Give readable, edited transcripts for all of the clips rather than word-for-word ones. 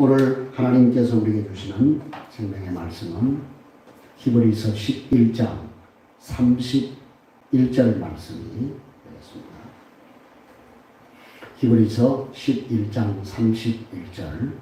오늘 하나님께서 우리에게 주시는 생명의 말씀은 히브리서 11장 31절 말씀이 되겠습니다. 히브리서 11장 31절,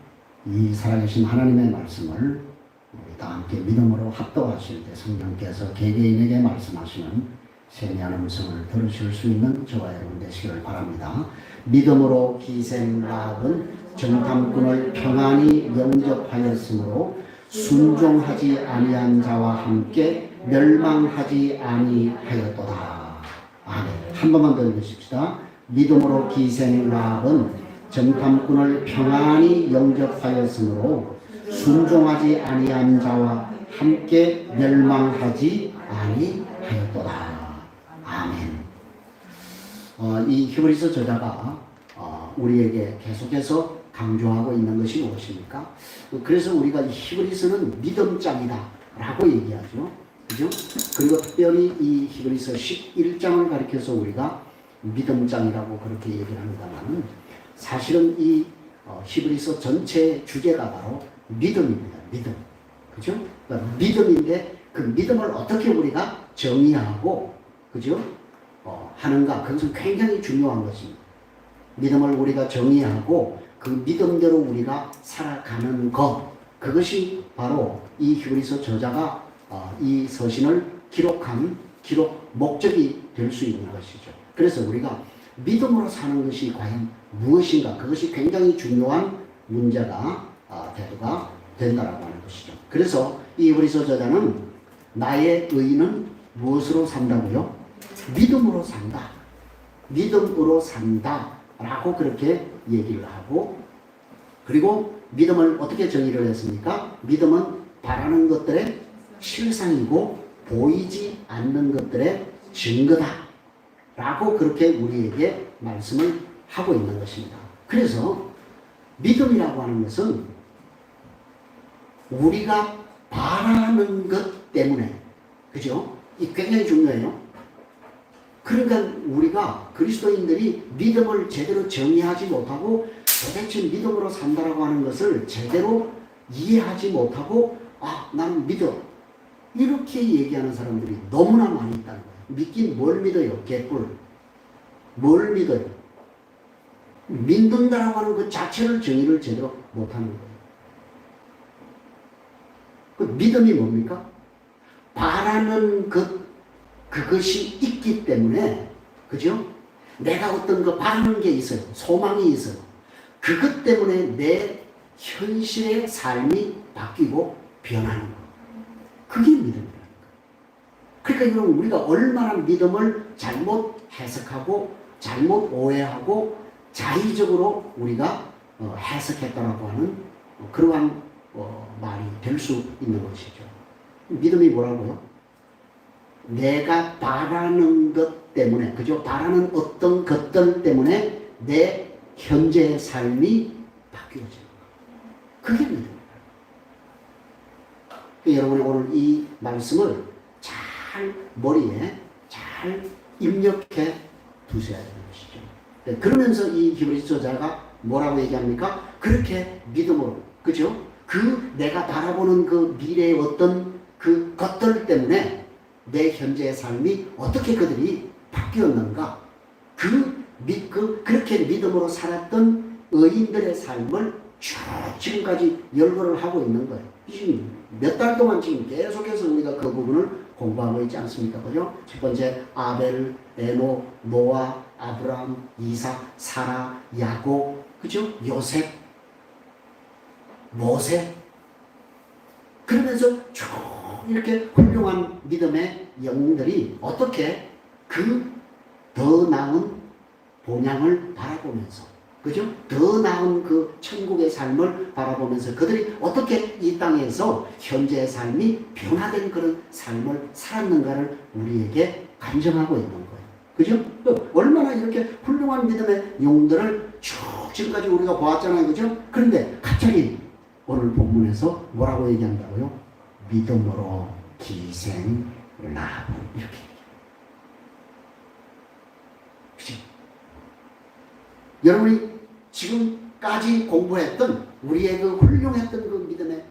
이 살아계신 하나님의 말씀을 우리 다 함께 믿음으로 합독하실 때 성령께서 개개인에게 말씀하시는 세미한 음성을 들으실 수 있는 저와 여러분 되시기를 바랍니다. 믿음으로 기생 라합은 정탐꾼을 평안히 영접하였으므로 순종하지 아니한 자와 함께 멸망하지 아니하였도다. 아멘. 한 번만 더 읽으십시다. 믿음으로 기생 라합은 정탐꾼을 평안히 영접하였으므로 순종하지 아니한 자와 함께 멸망하지 아니하였도다. 아멘. 이 히브리서 저자가 우리에게 계속해서 강조하고 있는 것이 무엇입니까? 그래서 우리가 이 히브리서는 믿음장이다 라고 얘기하죠. 그죠? 그리고 특별히 이 히브리서 11장을 가리켜서 우리가 믿음장이라고 그렇게 얘기를 합니다만, 사실은 이 히브리서 전체의 주제가 바로 믿음입니다. 믿음. 그죠? 그러니까 믿음인데 그 믿음을 어떻게 우리가 정의하고, 그죠? 하는가, 그것은 굉장히 중요한 것입니다. 믿음을 우리가 정의하고 그 믿음대로 우리가 살아가는 것, 그것이 바로 이 히브리서 저자가 이 서신을 기록한 기록 목적이 될 수 있는 것이죠. 그래서 우리가 믿음으로 사는 것이 과연 무엇인가, 그것이 굉장히 중요한 문제가 대두가 된다라고 하는 것이죠. 그래서 이 히브리서 저자는 나의 의인은 무엇으로 산다고요? 믿음으로 산다. 믿음으로 산다 라고 그렇게 얘기를 하고, 그리고 믿음을 어떻게 정의를 했습니까? 믿음은 바라는 것들의 실상이고 보이지 않는 것들의 증거다 라고 그렇게 우리에게 말씀을 하고 있는 것입니다. 그래서 믿음이라고 하는 것은 우리가 바라는 것 때문에, 그죠? 이 굉장히 중요해요. 그러니까 우리가 그리스도인들이 믿음을 제대로 정의하지 못하고 도대체 믿음으로 산다라고 하는 것을 제대로 이해하지 못하고, 나는 믿어, 이렇게 얘기하는 사람들이 너무나 많이 있다는 거예요. 믿긴 뭘 믿어요? 개뿔. 뭘 믿어요? 믿는다라고 하는 그 자체를 정의를 제대로 못하는 거예요. 그 믿음이 뭡니까? 바라는 그것이 있기 때문에, 그죠? 내가 어떤 거 바라는 게 있어요. 소망이 있어요. 그것 때문에 내 현실의 삶이 바뀌고 변하는 거. 그게 믿음이라는 거예요. 그러니까 여러분, 우리가 얼마나 믿음을 잘못 해석하고 잘못 오해하고 자의적으로 우리가 해석했다라고 하는 그러한 말이 될 수 있는 것이죠. 믿음이 뭐라고요? 내가 바라는 것 때문에, 그죠? 바라는 어떤 것들 때문에 내 현재의 삶이 바뀌어지는 것. 그게 믿음입니다. 여러분이 오늘 이 말씀을 잘 머리에 잘 입력해 두셔야 되는 것이죠. 그러면서 이 히브리서 저자가 뭐라고 얘기합니까? 그렇게 믿음으로, 그죠? 내가 바라보는 그 미래의 어떤 그 것들 때문에 내 현재의 삶이 어떻게 그들이 바뀌었는가? 그렇게 믿음으로 살았던 의인들의 삶을 쭉 지금까지 열거를 하고 있는 거예요. 지금 몇 달 동안 지금 계속해서 우리가 그 부분을 공부하고 있지 않습니까? 그죠? 첫 번째, 아벨, 에노, 노아, 아브라함, 이삭, 사라, 야곱, 그죠? 요셉, 모세. 그러면서 쭉 이렇게 훌륭한 믿음의 영웅들이 어떻게 더 나은 본향을 바라보면서, 그죠? 더 나은 그 천국의 삶을 바라보면서 그들이 어떻게 이 땅에서 현재의 삶이 변화된 그런 삶을 살았는가를 우리에게 간증하고 있는 거예요. 그죠? 얼마나 이렇게 훌륭한 믿음의 영웅들을 쭉 지금까지 우리가 보았잖아요. 그죠? 그런데 갑자기 오늘 본문에서 뭐라고 얘기한다고요? 믿음으로 기생 라합, 이렇게. 그치? 여러분이 지금 까지 공부했던 우리의 그 훌륭했던 그 믿음의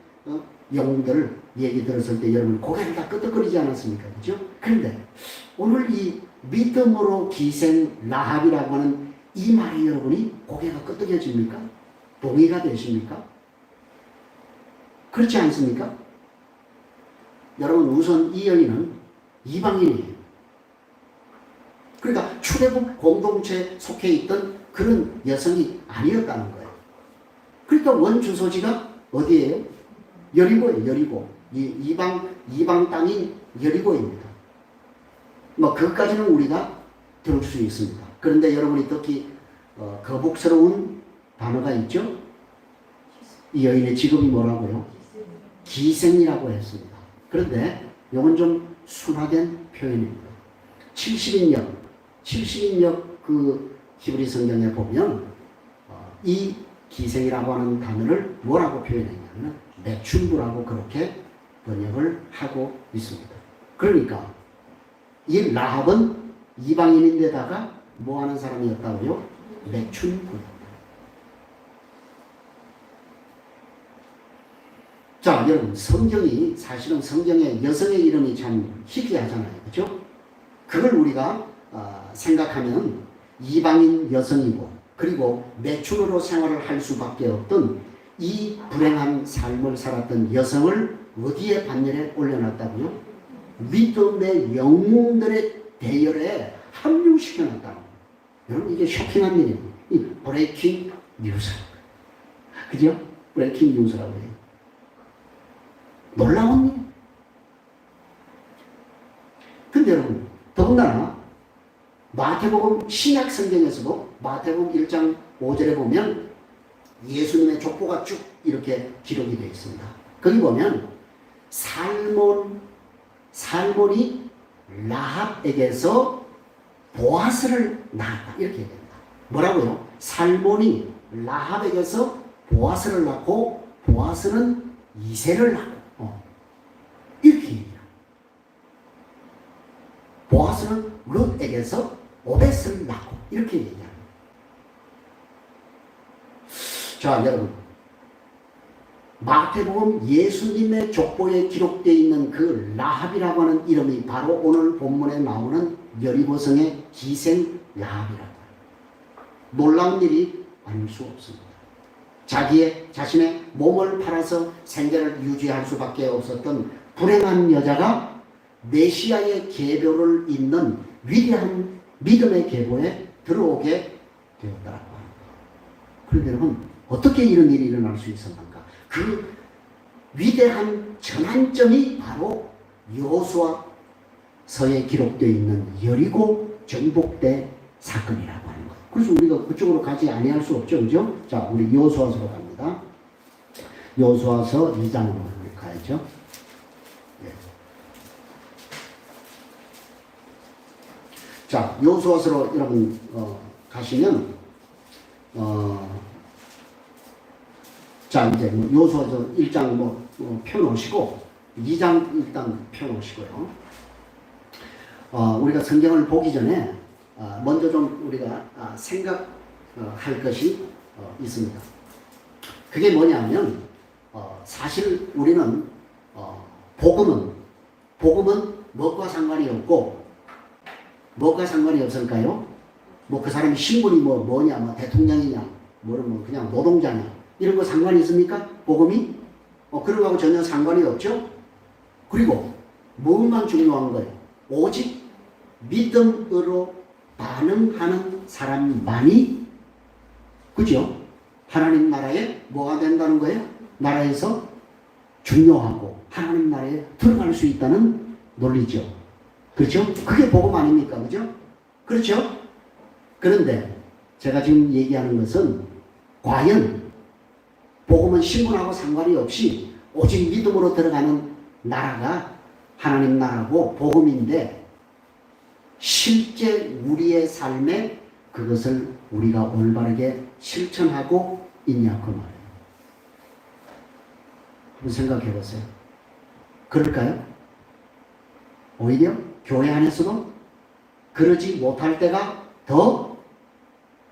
영웅들을 얘기 들었을 때 여러분 고개를 다 끄덕거리지 않았습니까? 그죠? 그런데 오늘 이 믿음으로 기생 라합이라고 하는 이 말이 여러분이 고개가 끄덕여집니까? 동의가 되십니까? 그렇지 않습니까? 여러분 우선 이 여인은 이방인이에요. 그러니까 출애굽 공동체에 속해 있던 그런 여성이 아니었다는 거예요. 그러니까 원주소지가 어디예요? 여리고예요. 여리고. 이방 땅인 여리고입니다. 뭐 그것까지는 우리가 들을 수 있습니다. 그런데 여러분이 특히 거북스러운 단어가 있죠? 이 여인의 직업이 뭐라고요? 기생이라고 했습니다. 그런데 이건 좀 순화된 표현입니다. 70인역 그 히브리 성경에 보면 이 기생이라고 하는 단어를 뭐라고 표현했냐면 매춘부라고 그렇게 번역을 하고 있습니다. 그러니까 이 라합은 이방인인데다가 뭐 하는 사람이었다고요? 매춘부. 자, 여러분 성경이 사실은 성경에 여성의 이름이 참 희귀하잖아요. 그렇죠? 그걸 우리가 생각하면 이방인 여성이고 그리고 매춘으로 생활을 할 수밖에 없던 이 불행한 삶을 살았던 여성을 어디에 반열에 올려놨다고요? 믿음의 영웅들의 대열에 합류시켜놨다고. 여러분 이게 쇼킹한 일이에요. 이 브레이킹 뉴스. 그죠? 브레이킹 뉴스라고 해요. 놀라운 일. 근데 여러분 더군다나 마태복음 신약 성경에서도 마태복음 1장 5절에 보면 예수님의 족보가 쭉 이렇게 기록이 되어 있습니다. 거기 보면 살몬이 라합에게서 보아스를 낳았다 이렇게 얘기합니다. 뭐라고요? 살몬이 라합에게서 보아스를 낳고 보아스는 이새를 낳고 이렇게 얘기해요. 보아스는 룻에게서 오벳을 낳고 이렇게 얘기합니다. 자, 여러분 마태복음 예수님의 족보에 기록되어 있는 그 라합이라고 하는 이름이 바로 오늘 본문에 나오는 여리고성의 기생 라합이라고. 놀라운 일이 아닐 수 없습니다. 자신의 몸을 팔아서 생계를 유지할 수밖에 없었던 불행한 여자가 메시아의 계보를 잇는 위대한 믿음의 계보에 들어오게 되었다라고 합니다. 그런데 여러분 어떻게 이런 일이 일어날 수 있었는가? 그 위대한 전환점이 바로 여호수아서에 기록되어 있는 여리고 정복대 사건이라고 하는 거예요. 그래서 우리가 그쪽으로 가지 아니할 수 없죠, 그죠? 자, 우리 여호수아서로 갑니다. 여호수아서 2장으로 가야죠. 네. 자, 여호수아서로 여러분 가시면 자, 이제 여호수아서 1장 펴놓으시고 2장 일단 펴놓으시고요. 우리가 성경을 보기 전에 먼저 좀 우리가 생각할 것이 있습니다. 그게 뭐냐면 사실 우리는 복음은 뭐과 상관이 없고 뭐가 상관이 없을까요? 뭐 그 사람이 신분이 뭐냐, 뭐 대통령이냐, 뭐 그냥 노동자냐 이런 거 상관이 있습니까? 복음이? 그런 거하고 전혀 상관이 없죠? 그리고 무엇만 중요한 거예요? 오직 믿음으로 반응하는 사람만이, 그죠? 하나님 나라에 뭐가 된다는 거예요? 나라에서 중요하고 하나님 나라에 들어갈 수 있다는 논리죠. 그렇죠? 그게 복음 아닙니까? 그죠? 그렇죠? 그런데 제가 지금 얘기하는 것은 과연 복음은 신분하고 상관이 없이 오직 믿음으로 들어가는 나라가 하나님 나라고 복음인데 실제 우리의 삶에 그것을 우리가 올바르게 실천하고 있냐 그 말이에요. 한번 생각해 보세요. 그럴까요? 오히려 교회 안에서도 그러지 못할 때가 더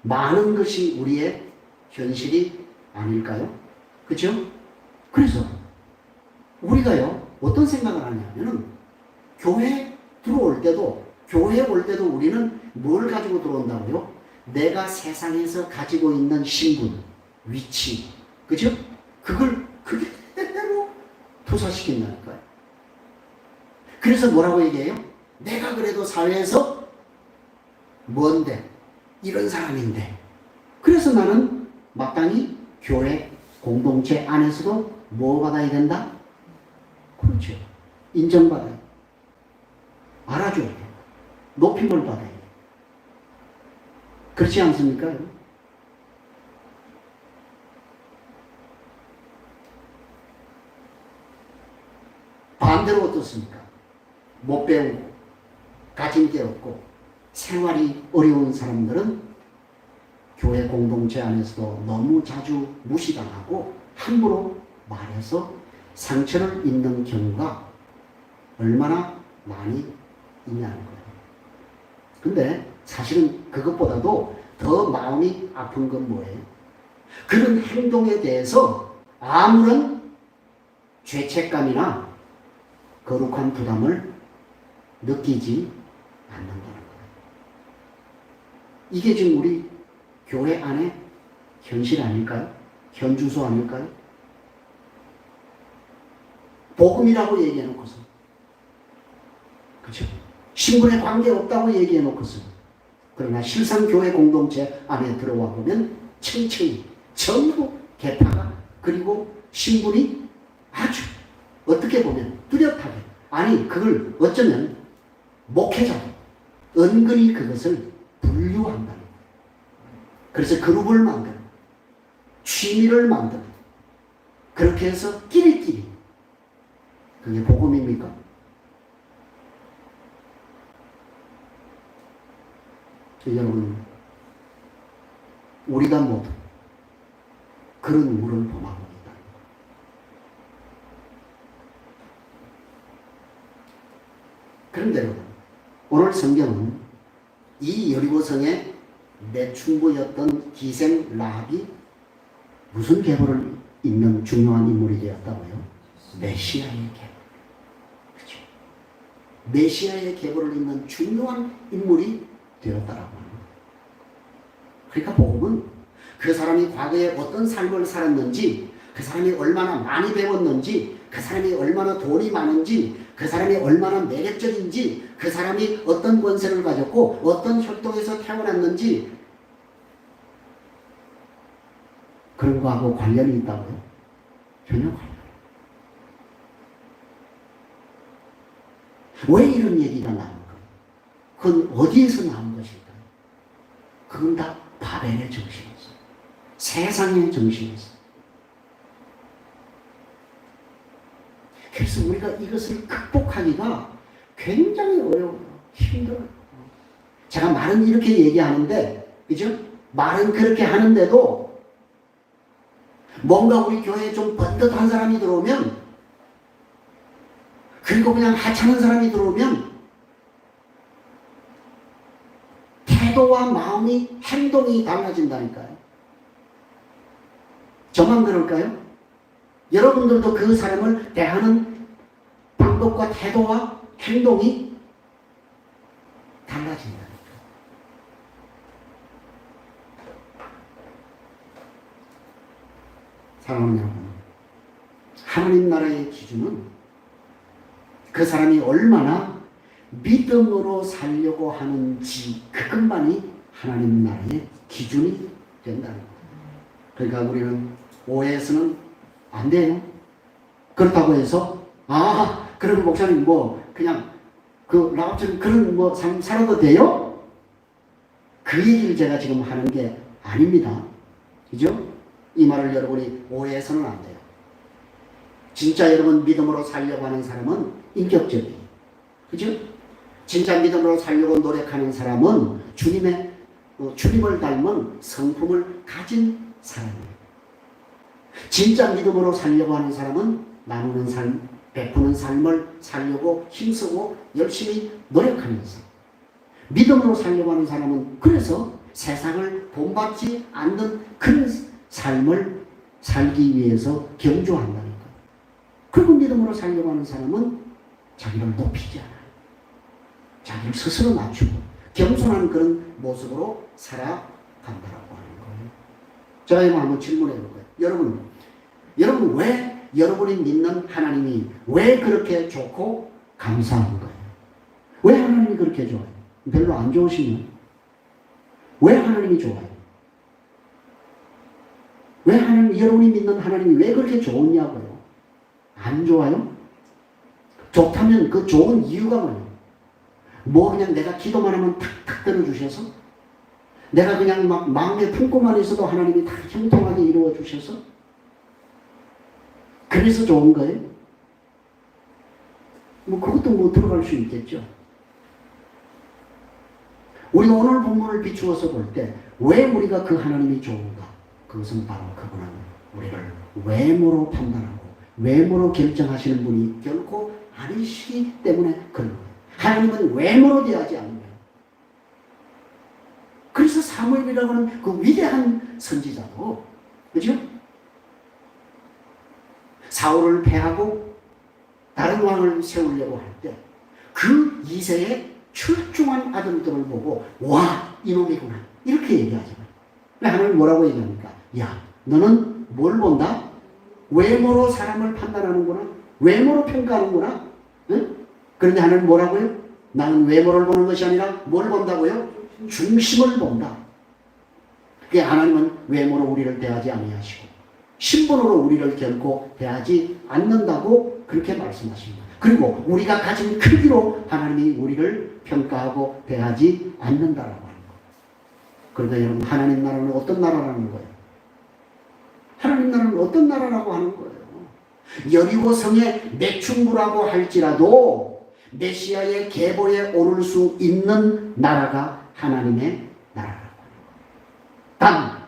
많은 것이 우리의 현실이 아닐까요? 그렇죠? 그래서 우리가요 어떤 생각을 하냐면은 교회 들어올 때도 교회 올 때도 우리는 뭘 가지고 들어온다고요? 내가 세상에서 가지고 있는 신분, 위치, 그죠? 그걸 그대로 투사시킨다니까요. 그래서 뭐라고 얘기해요? 내가 그래도 사회에서 뭔데? 이런 사람인데. 그래서 나는 마땅히 교회 공동체 안에서도 뭐 받아야 된다? 그렇죠. 인정받아야 돼. 알아줘야 돼. 높임을 받아야 돼. 그렇지 않습니까? 반대로 어떻습니까? 못 배우고 가진 게 없고 생활이 어려운 사람들은 교회 공동체 안에서도 너무 자주 무시당하고 함부로 말해서 상처를 입는 경우가 얼마나 많이 있냐는 거예요. 근데 사실은 그것보다도 더 마음이 아픈 건 뭐예요? 그런 행동에 대해서 아무런 죄책감이나 거룩한 부담을 느끼지 않는다는 거예요. 이게 지금 우리 교회 안에 현실 아닐까요? 현주소 아닐까요? 복음이라고 얘기해놓고서, 그렇죠? 신분에 관계없다고 얘기해놓고서, 그러나 실상 교회 공동체 안에 들어와 보면 층층이 전부 계파가, 그리고 신분이 아주 어떻게 보면 뚜렷하게, 아니 그걸 어쩌면 목회자도 은근히 그것을 분류한다는 거예요. 그래서 그룹을 만들고 취미를 만들고 그렇게 해서 끼리끼리, 그게 복음입니까? 여러분, 우리가 모두 그런 물을 범하고 있다는 거예요. 그런데 여러분, 오늘 성경은 이 여리고성의 매춘부였던 기생 라합이 무슨 계보를 잇는 중요한 인물이 되었다고요? 메시아의 계보. 그렇죠? 메시아의 계보를 잇는 중요한 인물이 되었다라고 합니다. 그러니까 복음은 그 사람이 과거에 어떤 삶을 살았는지, 그 사람이 얼마나 많이 배웠는지, 그 사람이 얼마나 돈이 많은지, 그 사람이 얼마나 매력적인지, 그 사람이 어떤 권세를 가졌고 어떤 혈통에서 태어났는지, 그런 거하고 관련이 있다고요? 전혀 관련. 왜 이런 얘기가 나옵니까? 그건 어디에서 나온 것일까요? 그건 다 바벨의 정신이었어요. 세상의 정신이었어요. 그래서 우리가 이것을 극복하기가 굉장히 어려워요. 힘들어요. 제가 말은 이렇게 얘기하는데, 그죠? 말은 그렇게 하는데도 뭔가 우리 교회에 좀 번듯한 사람이 들어오면, 그리고 그냥 하찮은 사람이 들어오면 태도와 마음이, 행동이 달라진다니까요. 저만 그럴까요? 여러분들도 그 사람을 대하는 방법과 태도와 행동이 달라진다니까요. 사랑하는 여러분, 하나님 나라의 기준은 그 사람이 얼마나 믿음으로 살려고 하는지, 그것만이 하나님 나라의 기준이 된다는 거예요. 그러니까 우리는 오해해서는 안 돼요. 그렇다고 해서 그럼 목사님 그냥 라합처럼 그런 삶 살아도 돼요? 그 얘기를 제가 지금 하는 게 아닙니다. 그죠? 이 말을 여러분이 오해해서는 안 돼요. 진짜 여러분 믿음으로 살려고 하는 사람은 인격적이에요. 그죠? 진짜 믿음으로 살려고 노력하는 사람은 주님을 닮은 성품을 가진 사람이에요. 진짜 믿음으로 살려고 하는 사람은 나누는 삶, 베푸는 삶을 살려고 힘쓰고 열심히 노력하면서, 믿음으로 살려고 하는 사람은 그래서 세상을 본받지 않는 그런 삶을 살기 위해서 경주한다니까. 그리고 믿음으로 살려고 하는 사람은 자기를 높이지 않아요. 자기를 스스로 낮추고 겸손한 그런 모습으로 살아간다라고 하는 거예요. 제가 이거 한번 질문해 볼 거예요. 여러분 왜 여러분이 믿는 하나님이 왜 그렇게 좋고 감사한 거예요? 왜 하나님이 그렇게 좋아요? 별로 안 좋으시면 왜 하나님이 좋아요? 왜 여러분이 믿는 하나님이 왜 그렇게 좋냐고요? 안 좋아요? 좋다면 그 좋은 이유가 뭐예요? 뭐 그냥 내가 기도만 하면 탁탁 들어주셔서? 내가 그냥 막 마음에 품고만 있어도 하나님이 다 형통하게 이루어 주셔서? 그래서 좋은 거예요? 뭐 그것도 뭐 들어갈 수 있겠죠. 우리가 오늘 본문을 비추어서 볼 때 왜 우리가 그 하나님이 좋은가? 그것은 바로 그분은 우리를 외모로 판단하고 외모로 결정하시는 분이 결코 아니시기 때문에 그런 거예요. 하나님은 외모로 대하지 않는 거예요. 그래서 사무엘이라고 하는 그 위대한 선지자도 그죠? 사울을 패하고 다른 왕을 세우려고 할 때 그 이세의 출중한 아들들을 보고 와 이놈이구나 이렇게 얘기하잖아요. 하나님 뭐라고 얘기합니까? 야 너는 뭘 본다? 외모로 사람을 판단하는구나. 외모로 평가하는구나. 응? 그런데 하나님 뭐라고요? 나는 외모를 보는 것이 아니라 뭘 본다고요? 중심을 본다. 그게 하나님은 외모로 우리를 대하지 아니하시고 신분으로 우리를 결코 대하지 않는다고 그렇게 말씀하십니다. 그리고 우리가 가진 크기로 하나님이 우리를 평가하고 대하지 않는다라고 하는 거예요. 그러니까 여러분 하나님 나라는 어떤 나라라는 거예요? 하나님 나라는 어떤 나라라고 하는 거예요? 여리고 성의 매춘부라고 할지라도 메시아의 계보에 오를 수 있는 나라가 하나님의 나라라고 하는 거예요. 단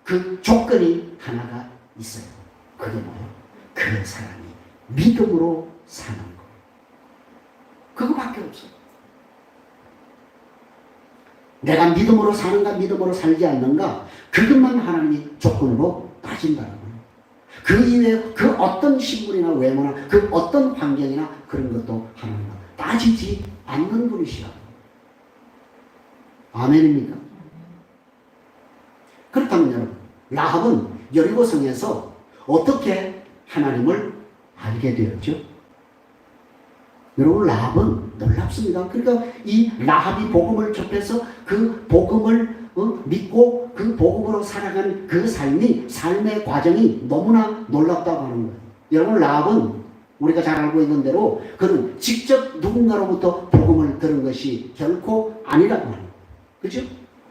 그 조건이 하나가 있어요. 그게 뭐예요? 그 사람이 믿음으로 사는 거. 그거밖에 없어요. 내가 믿음으로 사는가 믿음으로 살지 않는가 그것만 하나님이 조건으로 따진다는 거예요. 그 이외에 그 어떤 신분이나 외모나 그 어떤 환경이나 그런 것도 하나님은 따지지 않는 분이시라고. 아멘입니까? 그렇다면 여러분 라합은 여리고성에서 어떻게 하나님을 알게 되었죠? 여러분 라합은 놀랍습니다. 그러니까 이 라합이 복음을 접해서 그 복음을 믿고 그 복음으로 살아가는 그 삶의 과정이 너무나 놀랍다고 하는 거예요. 여러분 라합은 우리가 잘 알고 있는 대로 그는 직접 누군가로부터 복음을 들은 것이 결코 아니라고 하는 거예요. 그렇죠?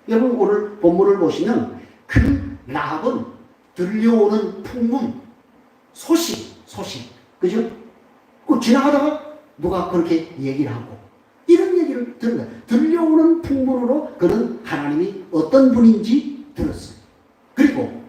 여러분 오늘 본문을 보시면 그 라합은 들려오는 풍문, 소식, 그죠? 지나가다가 누가 그렇게 얘기를 하고 이런 얘기를 들은 거예요. 들려오는 풍문으로 그는 하나님이 어떤 분인지 들었어요. 그리고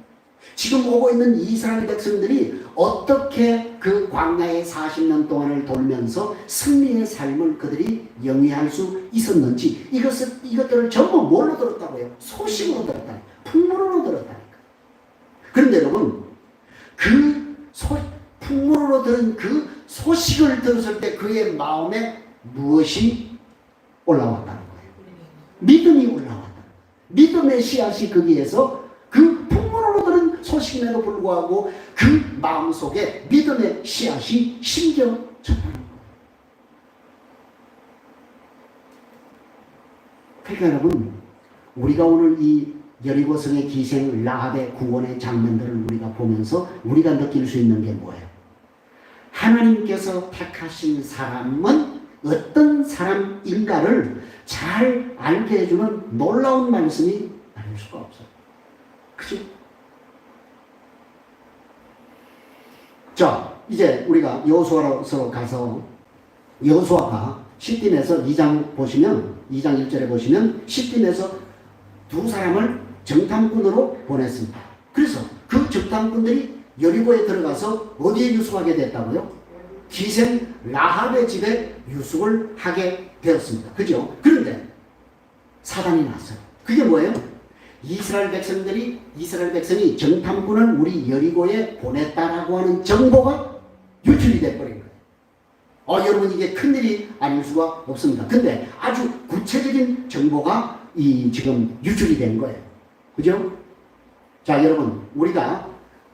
지금 오고 있는 이스라엘 백성들이 어떻게 그 광야의 40년 동안을 돌면서 승리의 삶을 그들이 영위할 수 있었는지 이것들을 전부 뭘로 들었다고요? 소식으로 들었다니까. 풍문으로 들었다니까. 그런데 여러분 풍문으로 들은 그 소식을 들었을 때 그의 마음에 무엇이 올라왔다는 거예요? 믿음이 올라왔다. 믿음의 씨앗이 거기에서 그 풍문으로 들은 소식임에도 불구하고 그 마음속에 믿음의 씨앗이 심겨졌다는 거예요. 그러니까 여러분 우리가 오늘 이 여리고성의 기생 라합의 구원의 장면들을 우리가 보면서 우리가 느낄 수 있는 게 뭐예요? 하나님께서 택하신 사람은 어떤 사람인가를 잘 알게 해주는 놀라운 말씀이 아닐 수가 없어요. 그죠? 자, 이제 우리가 여호수아로 가서 여호수아가 시딤에서 2장 보시면 2장 1절에 보시면 시딤에서 두 사람을 정탐꾼으로 보냈습니다. 그래서 그 정탐꾼들이 여리고에 들어가서 어디에 유숙하게 됐다고요? 기생 라합의 집에 유숙을 하게 되었습니다. 그죠? 그런데 사단이 났어요. 그게 뭐예요? 이스라엘 백성이 정탐꾼을 우리 여리고에 보냈다라고 하는 정보가 유출이 돼버린 거예요. 여러분 이게 큰일이 아닐 수가 없습니다. 근데 아주 구체적인 정보가 지금 유출이 된 거예요. 그죠? 자, 여러분 우리가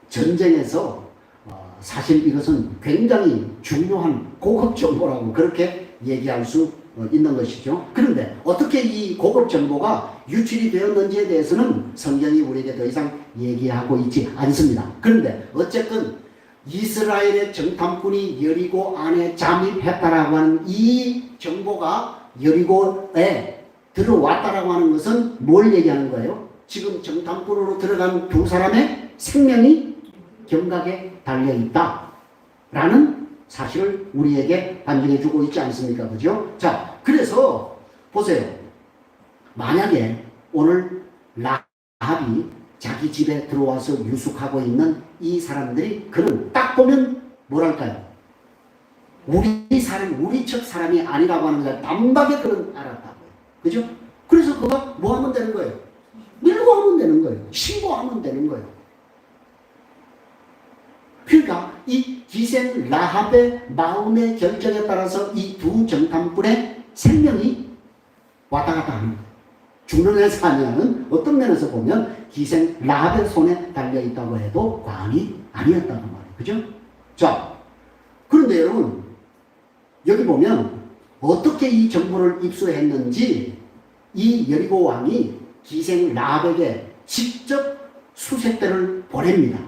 전쟁에서 사실 이것은 굉장히 중요한 고급 정보라고 그렇게 얘기할 수 있는 것이죠. 그런데 어떻게 이 고급 정보가 유출이 되었는지에 대해서는 성경이 우리에게 더 이상 얘기하고 있지 않습니다. 그런데 어쨌든 이스라엘의 정탐꾼이 여리고 안에 잠입했다라고 하는 이 정보가 여리고에 들어왔다라고 하는 것은 뭘 얘기하는 거예요? 지금 정탐꾼으로 들어간 두 사람의 생명이 경각에 달려있다라는 사실을 우리에게 반증해 주고 있지 않습니까? 그죠? 자, 그래서 보세요. 만약에 오늘 라합이 자기 집에 들어와서 유숙하고 있는 이 사람들이 그는 딱 보면 뭐랄까요? 우리 척 사람이 아니라고 하는 걸 단박에 그는 알았다고요. 그죠? 그래서 그가 뭐 하면 되는 거예요? 밀고 하면 되는 거예요. 신고하면 되는 거예요. 그러니까 이 기생 라합의 마음의 결정에 따라서 이 두 정탐꾼의 생명이 왔다 갔다 하는 거예요. 죽는 사냐는 어떤 면에서 보면 기생 라합의 손에 달려있다고 해도 과언이 아니었다는 말이에요. 그죠? 자, 그런데 여러분 여기 보면 어떻게 이 정보를 입수했는지 이 여리고 왕이 기생 라합에게 직접 수색대를 보냅니다.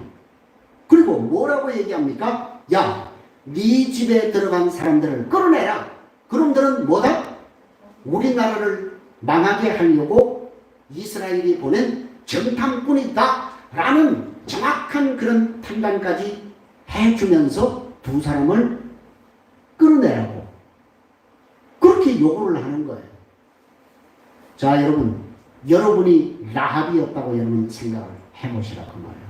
그리고 뭐라고 얘기합니까? 야, 네 집에 들어간 사람들을 끌어내라. 그놈들은 뭐다? 우리나라를 망하게 하려고 이스라엘이 보낸 정탐꾼이다 라는 정확한 그런 판단까지 해주면서 두 사람을 끌어내라고 그렇게 요구를 하는 거예요. 자, 여러분이 라합이었다고 여러분 생각을 해보시라고 말이에요.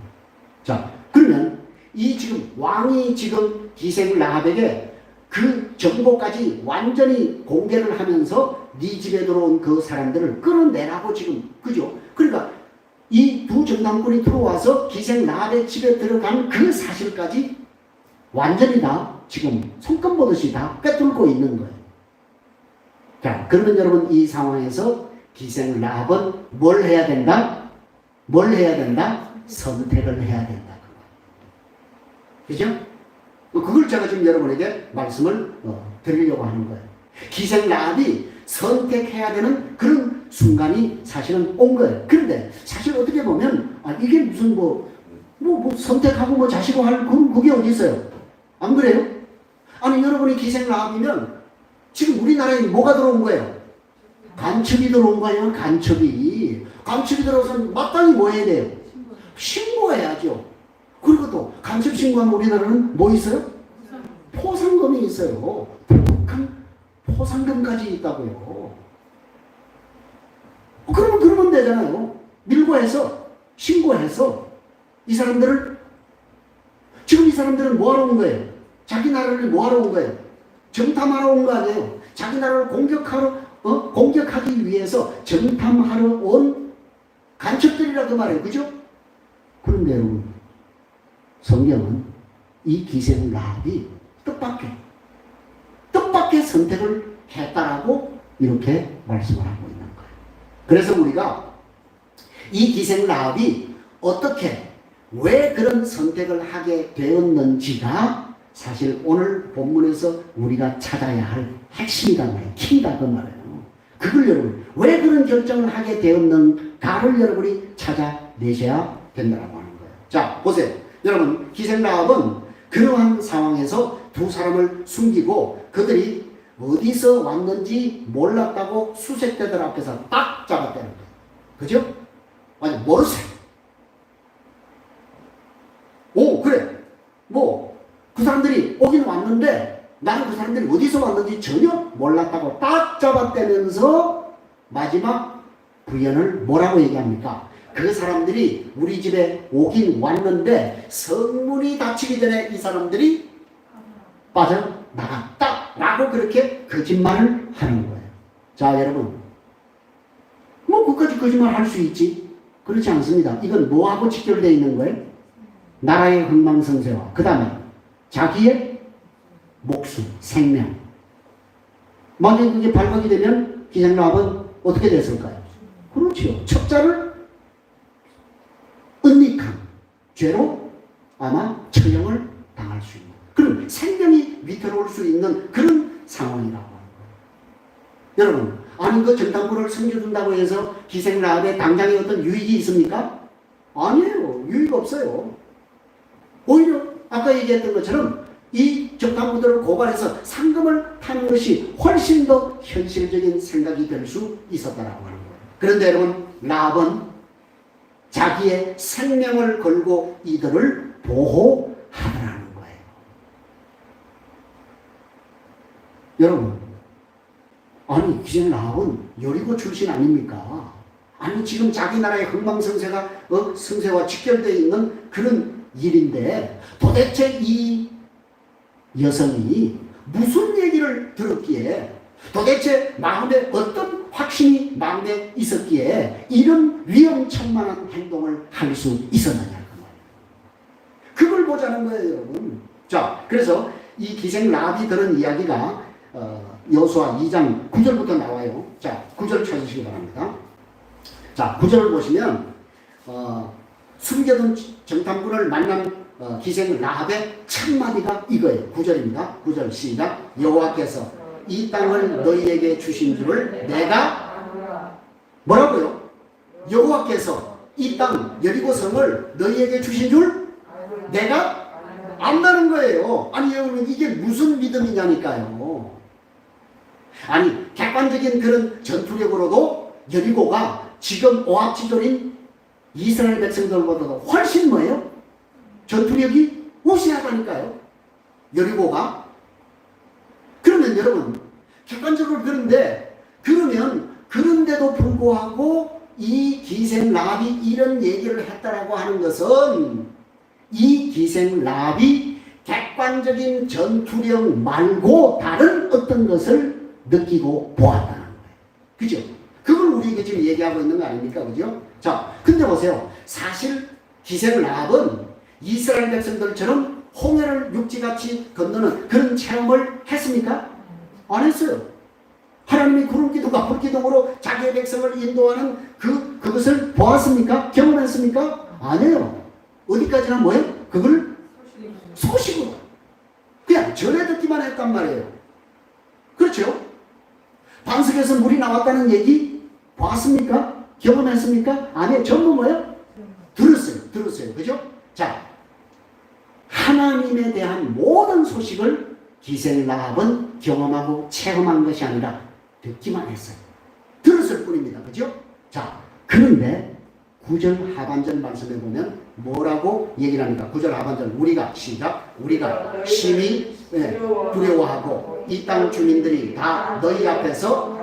자, 그러면 이 지금 왕이 지금 기생 라합에게 그 정보까지 완전히 공개를 하면서 네 집에 들어온 그 사람들을 끌어내라고 지금, 그죠? 그러니까 이 두 정탐꾼이 들어와서 기생 라합의 집에 들어간 그 사실까지 완전히 다 지금 손금 보듯이 다 꿰뚫고 있는 거예요. 자, 그러면 여러분 이 상황에서 기생 라합은 뭘 해야 된다? 뭘 해야 된다? 선택을 해야 된다. 그죠? 그걸 제가 지금 여러분에게 말씀을 드리려고 하는 거예요. 기생 라합이 선택해야 되는 그런 순간이 사실은 온 거예요. 그런데 사실 어떻게 보면 이게 무슨 선택하고 자시고 할 그게 어디 있어요? 안 그래요? 아니 여러분이 기생 라합이면 지금 우리나라에 뭐가 들어온 거예요? 간첩이 들어온 거예요. 간첩이 들어와서 마땅히 뭐 해야 돼요? 신고해야죠. 그리고 또 간첩 신고하면 우리나라는 뭐 있어요? 포상금이 있어요. 북한 포상금까지 있다고요. 그러면 되잖아요. 밀고 해서 신고해서 이 사람들을 지금 이 사람들은 뭐하러 온 거예요? 자기 나라를 뭐하러 온 거예요? 정탐하러 온 거 아니에요? 자기 나라를 공격하기 위해서 정탐하러 온 간첩들이라 그 말이에요. 그죠? 그런데 여러분 성경은 이 기생 라합이 뜻밖의 선택을 했다라고 이렇게 말씀을 하고 있는 거예요. 그래서 우리가 이 기생 라합이 어떻게 왜 그런 선택을 하게 되었는지가 사실 오늘 본문에서 우리가 찾아야 할 핵심이다 말이에요. 키다 그 말이에요. 그걸 여러분 왜 그런 결정을 하게 되었는가를 여러분이 찾아내셔야 된다고 하는 거예요. 자, 보세요. 여러분 기생 라합은 그러한 상황에서 두 사람을 숨기고 그들이 어디서 왔는지 몰랐다고 수색대들 앞에서 딱 잡았다는 거예요. 그죠? 아니 모르세요. 오 그래 그 사람들이 오긴 왔는데 나는 그 사람들이 어디서 왔는지 전혀 몰랐다고 딱 잡았다면서 마지막 부연을 뭐라고 얘기합니까? 그 사람들이 우리 집에 오긴 왔는데 성문이 닫히기 전에 이 사람들이 빠져나갔다 라고 그렇게 거짓말을 하는 거예요. 자 여러분 그까지 거짓말 할 수 있지? 그렇지 않습니다. 이건 뭐하고 직결되어 있는 거예요? 나라의 흥망성쇠와 그 다음에 자기의 목숨, 생명. 만약에 그게 발각이 되면 기생라합은 어떻게 됐을까요? 그렇지요. 첩자를 은닉한 죄로 아마 처형을 당할 수 있는 그런 생명이 위태로울 수 있는 그런 상황이라고 하는 거예요. 여러분, 아니 그 정탐꾼을 숨겨둔다고 해서 기생라합에 당장에 어떤 유익이 있습니까? 아니에요. 유익 없어요. 오히려 아까 얘기했던 것처럼 이 정탐꾼들을 고발해서 상금을 타는 것이 훨씬 더 현실적인 생각이 될 수 있었다라고 하는 거예요. 그런데 여러분, 라합은 자기의 생명을 걸고 이들을 보호하더라는 거예요. 여러분, 아니 기생 라합은 여리고 출신 아닙니까? 아니 지금 자기 나라의 흥망성쇠가 성쇠와 직결되어 있는 그런 일인데 도대체 이 여성이 무슨 얘기를 들었기에 도대체 마음에 어떤 확신이 마음에 있었기에 이런 위험천만한 행동을 할 수 있었느냐 그 말이에요. 그걸 보자는 거예요, 여러분. 자, 그래서 이 기생 라합이 들은 이야기가 여호수아 2장 9절부터 나와요. 자, 9절 찾으시기 바랍니다. 자, 9절을 보시면 숨겨둔 정탐꾼을 만난 기생 라합의 첫 마디가 이거예요. 9절입니다. 9절 시작. 여호와께서 이 땅을 너희에게 주신 줄을 내가 뭐라고요? 여호와께서 이 땅 여리고성을 너희에게 주신 줄 내가 안다는 거예요. 아니 여러분, 이게 무슨 믿음이냐니까요. 아니 객관적인 그런 전투력으로도 여리고가 지금 오합지졸인 이스라엘 백성들보다도 훨씬 뭐예요? 전투력이 우세하다니까요. 여리고가. 그러면 여러분, 객관적으로 그런데 그러면 그런데도 불구하고 이 기생 라합이 이런 얘기를 했다라고 하는 것은 이 기생 라합이 객관적인 전투력 말고 다른 어떤 것을 느끼고 보았다는 거예요. 그죠? 그걸 우리에게 지금 얘기하고 있는 거 아닙니까? 그죠? 자, 근데 보세요. 사실 기생 라합은 이스라엘 백성들처럼 홍해를 육지같이 건너는 그런 체험을 했습니까? 안 했어요. 하나님이 구름기둥과 불기둥으로 자기의 백성을 인도하는 그것을 보았습니까? 경험했습니까? 아니에요. 어디까지나 뭐예요? 그걸 소식으로 그냥 전해 듣기만 했단 말이에요. 그렇죠? 반석에서 물이 나왔다는 얘기 봤습니까? 경험했습니까? 아니에요. 전부 뭐예요? 들었어요. 그죠? 자, 하나님에 대한 모든 소식을 기생 라합은 경험하고 체험한 것이 아니라 듣기만 했어요. 들었을 뿐입니다. 그죠? 자, 그런데 9절 하반절 말씀에 보면 뭐라고 얘기를 합니까? 9절 하반절 우리가 시작. 우리가 심히 두려워하고 이 땅 주민들이 다 너희 앞에서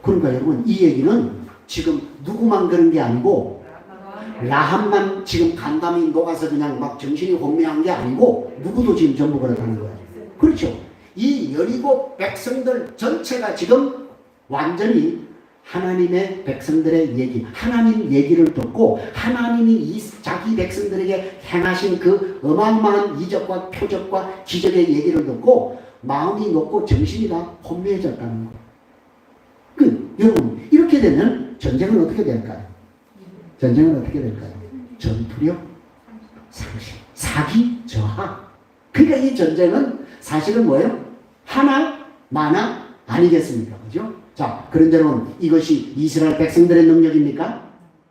그러니까 여러분, 이 얘기는 지금 누구만 그런 게 아니고 라합만 지금 간담이 녹아서 그냥 막 정신이 혼미한 게 아니고 누구도 지금 전부 그렇다는 거예요. 그렇죠? 이 여리고 백성들 전체가 지금 완전히 하나님의 백성들의 얘기, 하나님 얘기를 듣고 하나님이 자기 백성들에게 행하신 그 어마어마한 이적과 표적과 기적의 얘기를 듣고 마음이 녹고 정신이 다 혼미해졌다는 거예요. 여러분, 이렇게 되면 전쟁은 어떻게 될까요? 전쟁은 어떻게 될까요? 전투력 상실, 사기 저하. 그러니까 이 전쟁은 사실은 뭐예요? 하나 마나 아니겠습니까? 그죠? 자, 그런데 여러분, 이것이 이스라엘 백성들의 능력입니까?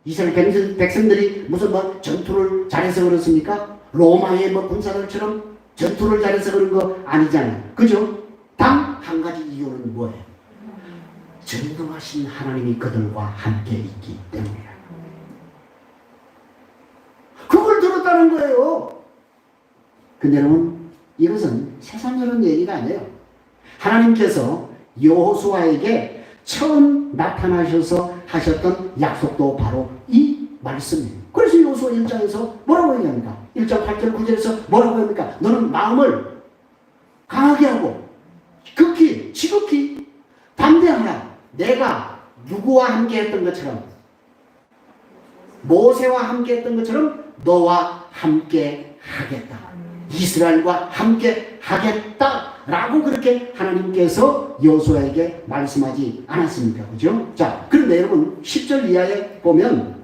이스라엘 백성들이 무슨 뭐 전투를 잘해서 그렇습니까? 로마의 뭐 군사들처럼 전투를 잘해서 그런 거 아니잖아요. 그죠? 단 한 가지 이유는 뭐예요? 전능하신 하나님이 그들과 함께 있기 때문이야. 그걸 들었다는 거예요. 근데 여러분, 이것은 세상적인 얘기가 아니에요. 하나님께서 여호수아에게 처음 나타나셔서 하셨던 약속도 바로 이 말씀이에요. 그래서 여호수아 1장에서 뭐라고 얘기합니까? 1장 8절 9절에서 뭐라고 합니까? 너는 마음을 강하게 하고 극히 지극히 담대하라. 내가 누구와 함께 했던 것처럼, 모세와 함께 했던 것처럼 너와 함께 하겠다. 이스라엘과 함께 하겠다라고 그렇게 하나님께서 여호수아에게 말씀하지 않았습니까? 그죠? 자, 그런데 여러분 10절 이하에 보면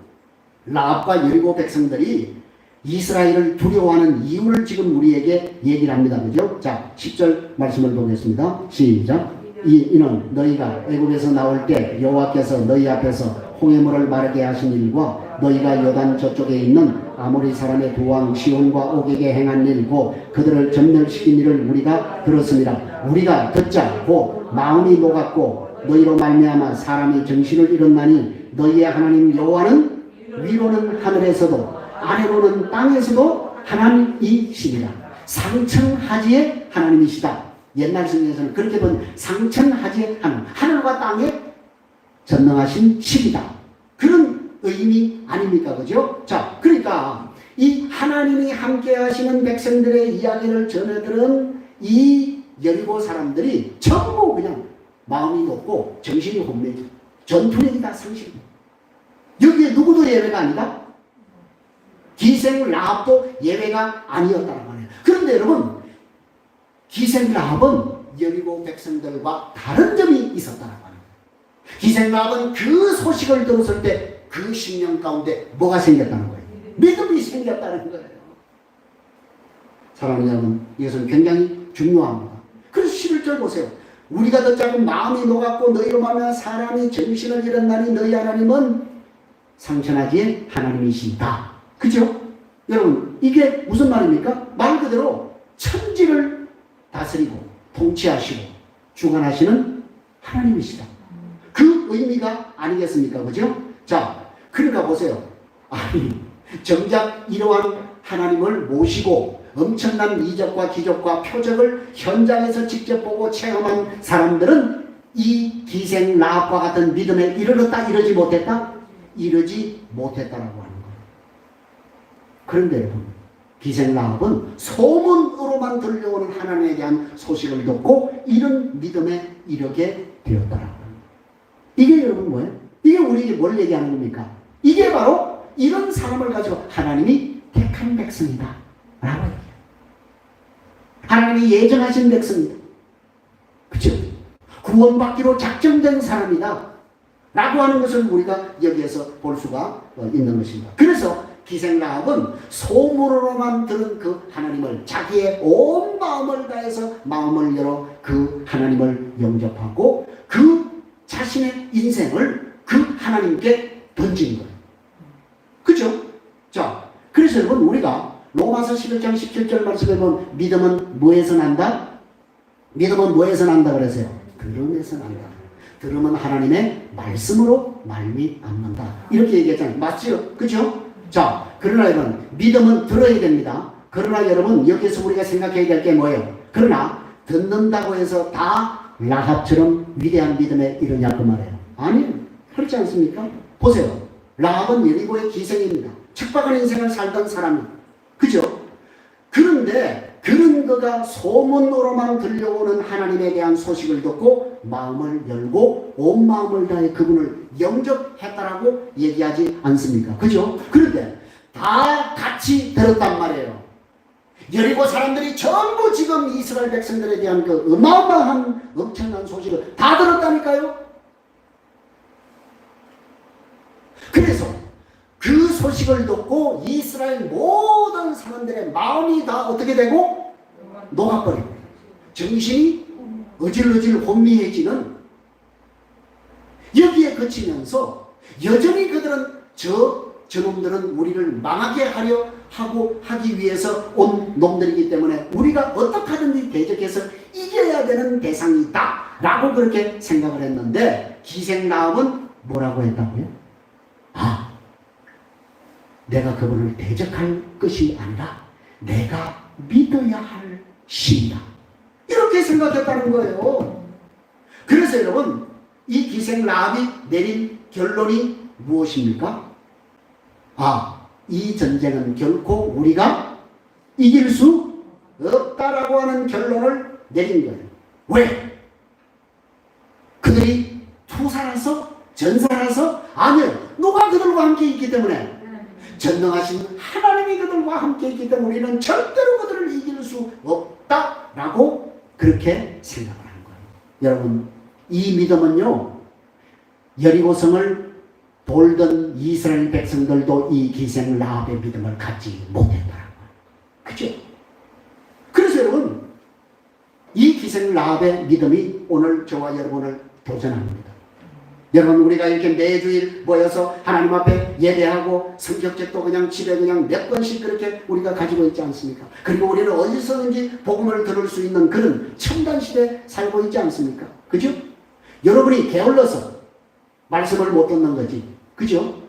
라합과 여리고 백성들이 이스라엘을 두려워하는 이유를 지금 우리에게 얘기를 합니다. 그죠? 자, 10절 말씀을 보겠습니다. 시작. 이는 너희가 애굽에서 나올 때 여호와께서 너희 앞에서 홍해물을 마르게 하신 일과 너희가 요단 저쪽에 있는 아모리 사람의 두 왕 시온과 옥에게 행한 일고 그들을 전멸시킨 일을 우리가 들었습니다. 우리가 듣자 고 마음이 녹았고 너희로 말미암아 사람이 정신을 잃었나니 너희의 하나님 여호와는 위로는 하늘에서도 아래로는 땅에서도 하나님이시니라. 상천하지의 하나님이시다. 옛날 성경에서는 그렇게 본 상천하지의 하나님, 하늘과 땅에 전능하신 신이다. 그런 의미 아닙니까? 그죠? 자, 그러니까 이 하나님이 함께 하시는 백성들의 이야기를 전해들은 이 여리고 사람들이 전부 그냥 마음이 높고 정신이 혼미해져. 전투력이다, 상실. 여기에 누구도 예외가 아니다. 기생 라합도 예외가 아니었다는 거예요. 그런데 여러분, 기생 라합은 여리고 백성들과 다른 점이 있었다는 거예요. 기생 라합은 그 소식을 들었을 때 그 심령 가운데 뭐가 생겼다는 거예요? 믿음이 생겼다는 거예요. 사랑하는 여러분, 이것은 굉장히 중요합니다. 그래서 11절 보세요. 우리가 더 작은 마음이 녹았고 너희로 말하면 사람이 정신을 잃었나니 너희 하나님은 상천하기에 하나님이시다. 그죠? 여러분, 이게 무슨 말입니까? 말 그대로 천지를 다스리고 통치하시고 주관하시는 하나님이시다. 그 의미가 아니겠습니까? 그죠? 자, 그러니까 보세요. 아니, 정작 이러한 하나님을 모시고 엄청난 이적과 기적과 표적을 현장에서 직접 보고 체험한 사람들은 이 기생 라합과 같은 믿음에 이르렀다, 이르지 못했다? 이르지 못했다라고 하는 거예요. 그런데 여러분, 기생 라합은 소문으로만 들려오는 하나님에 대한 소식을 듣고 이런 믿음에 이르게 되었다라고 합니다. 이게 여러분 뭐예요? 이게 우리에게 뭘 얘기하는 겁니까? 이게 바로 이런 사람을 가지고 하나님이 택한 백성이다 라고 얘기해요. 하나님이 예정하신 백성이다. 그렇죠? 구원받기로 작정된 사람이다 라고 하는 것을 우리가 여기에서 볼 수가 있는 것입니다. 그래서 기생 라합은 소문으로만 들은 그 하나님을 자기의 온 마음을 다해서 마음을 열어 그 하나님을 영접하고 그 자신의 인생을 그 하나님께 던진 거예요. 그죠? 자, 그래서 여러분 우리가 로마서 11장 17절 말씀에 보면 믿음은 뭐에서 난다? 믿음은 뭐에서 난다 그랬어요? 들음에서 난다. 들음은 하나님의 말씀으로 말미암는다. 이렇게 얘기했잖아요. 맞죠? 그죠? 자, 그러나 여러분 믿음은 들어야 됩니다. 그러나 여러분 여기서 우리가 생각해야 될 게 뭐예요? 그러나 듣는다고 해서 다 라합처럼 위대한 믿음에 이르냐 그 말이에요. 아니요. 그렇지 않습니까? 보세요. 라합은 여리고의 기생입니다. 척박한 인생을 살던 사람이에요. 그죠? 그런데 그런 그가 소문으로만 들려오는 하나님에 대한 소식을 듣고 마음을 열고 온 마음을 다해 그분을 영접했다라고 얘기하지 않습니까? 그죠? 그런데 다 같이 들었단 말이에요. 여리고 사람들이 전부 지금 이스라엘 백성들에 대한 그 어마어마한 엄청난 소식을 다 들었다니까요. 그래서 그 소식을 듣고 이스라엘 모든 사람들의 마음이 다 어떻게 되고? 녹아버리고 정신이 어질어질 혼미해지는 여기에 그치면서 여전히 그들은 저놈들은 우리를 망하게 하려 하고 하기 위해서 온 놈들이기 때문에 우리가 어떻게 하든지 대적해서 이겨야 되는 대상이다 라고 그렇게 생각을 했는데 기생 라합은 뭐라고 했다고요? 아, 내가 그분을 대적할 것이 아니라 내가 믿어야 할 신이다. 이렇게 생각했다는 거예요. 그래서 여러분 이 기생 라합이 내린 결론이 무엇입니까? 아, 이 전쟁은 결코 우리가 이길 수 없다라고 하는 결론을 내린 거예요. 왜? 그들이 투사라서 전사라서? 아니요. 누가 그들과 함께 있기 때문에? 전능하신 하나님이 그들과 함께 있기 때문에 우리는 절대로 그들을 이길 수 없다라고 그렇게 생각을 하는 거예요. 여러분, 이 믿음은요, 여리고성을 돌던 이스라엘 백성들도 이 기생 라합의 믿음을 갖지 못했다는 거예요. 그죠? 그래서 여러분, 이 기생 라합의 믿음이 오늘 저와 여러분을 도전합니다. 여러분, 우리가 이렇게 매주일 모여서 하나님 앞에 예배하고 성격책도 그냥 집에 그냥 몇 권씩 그렇게 우리가 가지고 있지 않습니까? 그리고 우리는 어디서든지 복음을 들을 수 있는 그런 첨단 시대에 살고 있지 않습니까? 그죠? 여러분이 게을러서 말씀을 못 듣는 거지. 그죠?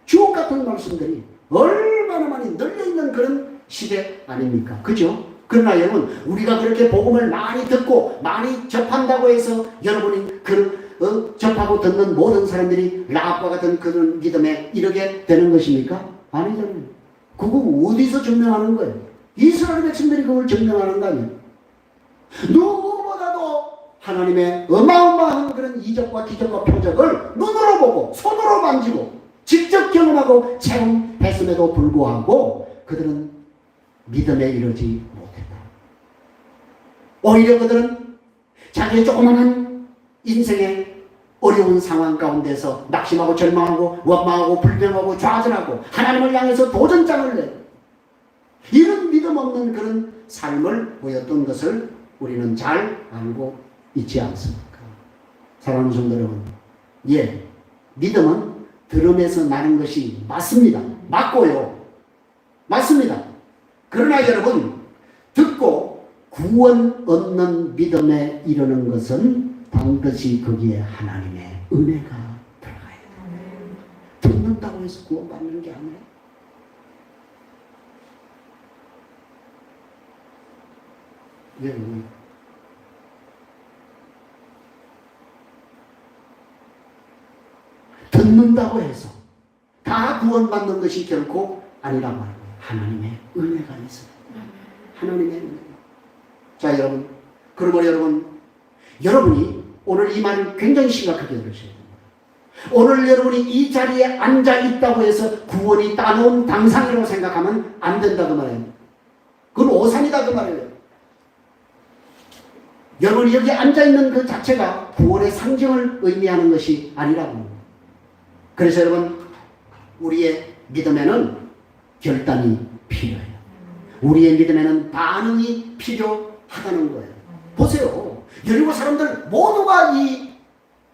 주옥 같은 말씀들이 얼마나 많이 널려있는 그런 시대 아닙니까? 그죠? 그러나 여러분, 우리가 그렇게 복음을 많이 듣고 많이 접한다고 해서 여러분이 접하고 듣는 모든 사람들이 라합과 같은 그런 믿음에 이르게 되는 것입니까? 아니잖아요. 그거 어디서 증명하는 거예요? 이스라엘 백성들이 그걸 증명하는 거 아니에요? 누구보다도 하나님의 어마어마한 그런 이적과 기적과 표적을 눈으로 보고 손으로 만지고 직접 경험하고 체험했음에도 불구하고 그들은 믿음에 이르지 못했다. 오히려 그들은 자기의 조그마한 인생의 어려운 상황 가운데서 낙심하고 절망하고 원망하고 불평하고 좌절하고 하나님을 향해서 도전장을 내고 이런 믿음 없는 그런 삶을 보였던 것을 우리는 잘 알고 있지 않습니까? 사랑하는 성도 여러분, 예, 믿음은 들음에서 나는 것이 맞습니다. 맞고요. 맞습니다. 그러나 여러분, 듣고 구원 얻는 믿음에 이르는 것은 반드시 거기에 하나님의 은혜가 들어가야 돼요. 듣는다고 해서 구원받는 게 아니에요. 예, 듣는다고 해서 다 구원받는 것이 결코 아니라고 하는 거예요. 하나님의 은혜가 있어요. 하나님의 은혜. 자, 여러분, 그러면 여러분이 오늘 이 말을 굉장히 심각하게 들으셔야 됩니다. 오늘 여러분이 이 자리에 앉아 있다고 해서 구원이 따놓은 당상이라고 생각하면 안 된다 그 말이에요. 그건 오산이다 그 말이에요. 여러분이 여기 앉아 있는 그 자체가 구원의 상징을 의미하는 것이 아니라고 합니다. 그래서 여러분, 우리의 믿음에는 결단이 필요해요. 우리의 믿음에는 반응이 필요하다는 거예요. 보세요. 여리고 사람들 모두가 이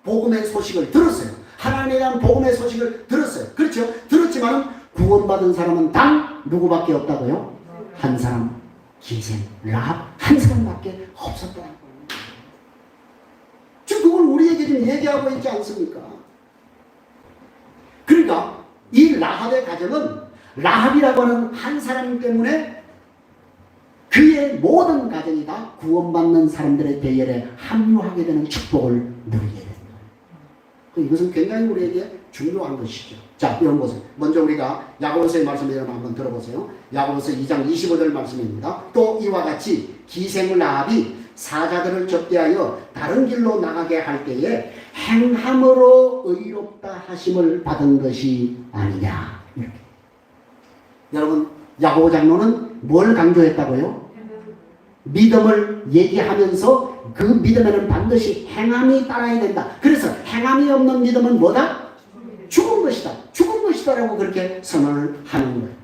복음의 소식을 들었어요. 하나님에 대한 복음의 소식을 들었어요. 그렇죠? 들었지만 구원받은 사람은 단 누구밖에 없다고요? 한 사람, 기생, 라합 한 사람밖에 없었다는 거예요. 지금 그걸 우리에게 지금 얘기하고 있지 않습니까? 그러니까 이 라합의 가정은 라합이라고 하는 한 사람 때문에 그의 모든 가정이 다 구원받는 사람들의 대열에 합류하게 되는 축복을 누리게 됩니다. 이것은 굉장히 우리에게 중요한 것이죠. 자, 이런 것을 먼저 우리가 야고보서의 말씀을 한번 들어보세요. 야고보서 2장 25절 말씀입니다. 또 이와 같이 기생 라합이 사자들을 접대하여 다른 길로 나가게 할 때에 행함으로 의롭다 하심을 받은 것이 아니냐. 이렇게. 여러분, 야고보 장로는 뭘 강조했다고요? 믿음을 얘기하면서 그 믿음에는 반드시 행함이 따라야 된다. 그래서 행함이 없는 믿음은 뭐다? 죽은 것이다. 죽은 것이다라고 그렇게 선언을 하는 거예요.